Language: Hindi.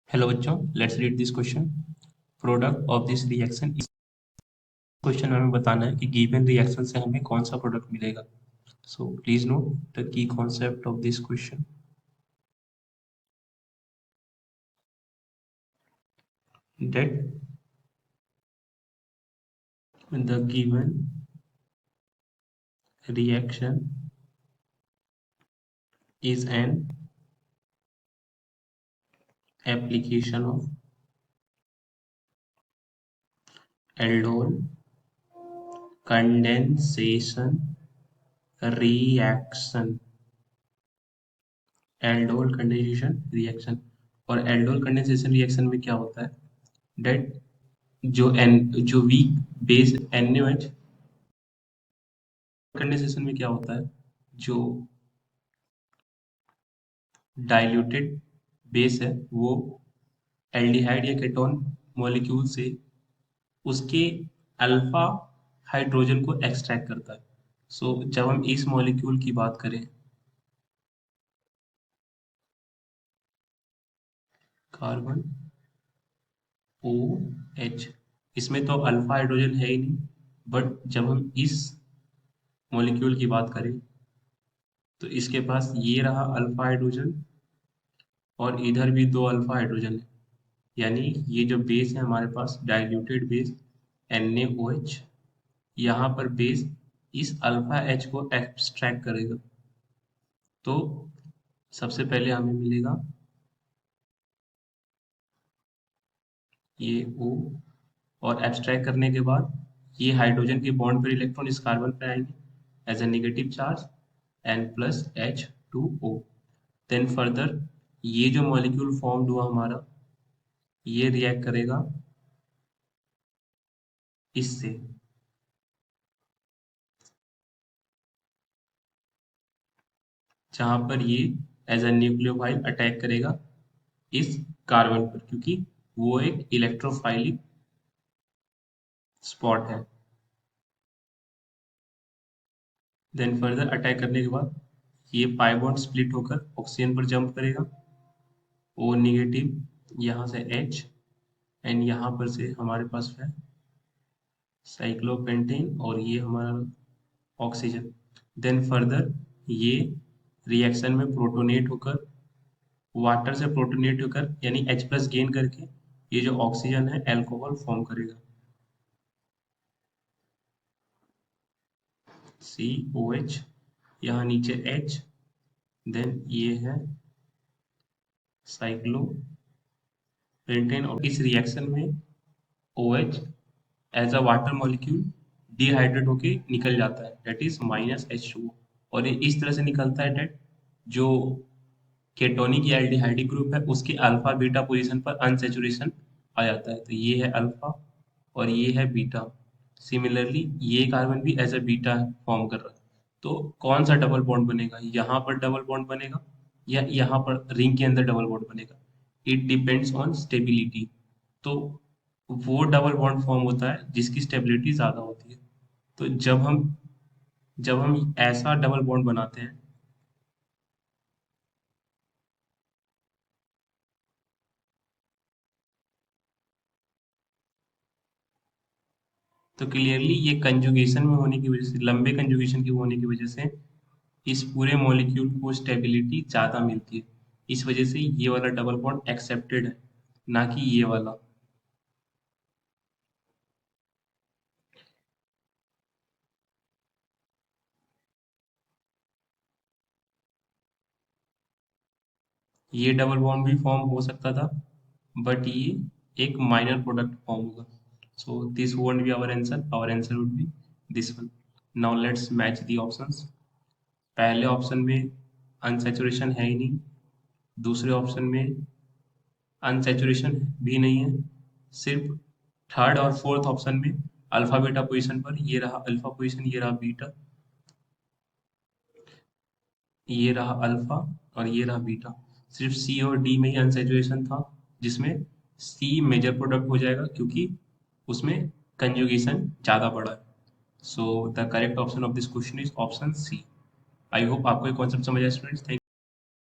हेलो बच्चों, let's read this question. Product of this reaction. इस क्वेश्चन में हमें बताना है कि गिवन रिएक्शन से हमें कौन सा प्रोडक्ट मिलेगा। So please note the key concept of this question that the given reaction is an application of aldol condensation reaction। Aldol condensation reaction. और एल्डोल कंडेंसेशन रिएक्शन में क्या होता है डेट जो वीक बेस NaOH कंडेंसेशन में क्या होता है, जो डाइल्यूटेड बेस है वो एल्डिहाइड या केटोन मॉलिक्यूल से उसके अल्फा हाइड्रोजन को एक्सट्रैक्ट करता है। जब हम इस मॉलिक्यूल की बात करें, कार्बन OH, इसमें तो अल्फा हाइड्रोजन है ही नहीं, बट जब हम इस मॉलिक्यूल की बात करें तो इसके पास ये रहा अल्फा हाइड्रोजन और इधर भी दो अल्फा हाइड्रोजन है। यानी ये जो बेस है हमारे पास डाइल्यूटेड बेस NaOH, यहाँ पर बेस इस अल्फा H को एक्सट्रैक्ट करेगा। तो सबसे पहले हमें मिलेगा ये O, और एक्सट्रैक्ट करने के बाद ये हाइड्रोजन के बॉन्ड पर इलेक्ट्रॉन इस कार्बन पे आएंगे as a negative charge N+H2O। Then further ये जो मॉलिक्यूल फॉर्म्ड हुआ हमारा, ये रिएक्ट करेगा इससे, जहां पर ये एज अ न्यूक्लियोफाइल अटैक करेगा इस कार्बन पर, क्योंकि वो एक इलेक्ट्रोफाइलिक स्पॉट है। देन फर्दर अटैक करने के बाद ये पाई बॉन्ड स्प्लिट होकर ऑक्सीजन पर जंप करेगा, O नेगेटिव यहाँ से H, एंड यहाँ पर से हमारे पास है साइक्लोपेंटेन और ये हमारा ऑक्सीजन। देन फर्दर ये रिएक्शन में प्रोटोनेट होकर, वाटर से प्रोटोनेट होकर यानी H+ गेन करके ये जो ऑक्सीजन है अल्कोहल फॉर्म करेगा, COH, यहाँ नीचे H, देन ये है साइक्लोपेंटेन। और इस रिएक्शन में OH as a water molecule dehydrate होके निकल जाता है, दैट इज -H2O। और ये इस तरह से निकलता है डेट जो केटोनिक या एल्डिहाइडिक ग्रुप है उसके अल्फा बीटा पोजीशन पर अनसैचुरेशन आ जाता है। तो ये है अल्फा और ये है बीटा। सिमिलरली ये कार्बन भी एज अ बीटा फॉर्म कर रहा है। तो कौन सा डबल बॉन्ड बनेगा, यहाँ पर डबल बॉन्ड बनेगा या यहाँ पर रिंग के अंदर डबल बॉन्ड बनेगा, इट डिपेंड्स ऑन स्टेबिलिटी। तो वो डबल बॉन्ड फॉर्म होता है जिसकी स्टेबिलिटी ज्यादा होती है। तो जब हम ऐसा डबल बॉन्ड बनाते हैं, तो क्लियरली ये कंजुगेशन में होने की वजह से, लंबे कंजुगेशन की होने की वजह से इस पूरे मॉलिक्यूल को स्टेबिलिटी ज्यादा मिलती है। इस वजह से ये वाला डबल बॉन्ड एक्सेप्टेड है, ना कि ये वाला। ये डबल बॉन्ड भी फॉर्म हो सकता था, बट ये एक माइनर प्रोडक्ट फॉर्म होगा। So this won't be our answer would be this one. Now let's match the options. पहले ऑप्शन में अनसैचुरेशन है ही नहीं, दूसरे ऑप्शन में अनसैचुरेशन भी नहीं है, सिर्फ थर्ड और फोर्थ ऑप्शन में अल्फा बीटा पोजीशन पर ये रहा अल्फा पोजीशन, ये रहा बीटा, ये रहा अल्फा और ये रहा बीटा। सिर्फ सी और डी में ही अनसैचुरेशन था, जिसमें सी मेजर प्रोडक्ट हो जाएगा क्योंकि उसमें कंजुगेशन ज्यादा बड़ा है। So the correct option of this question is option C. I hope आपको ये कॉन्सेप्ट समझ आया स्टूडेंट्स। थैंक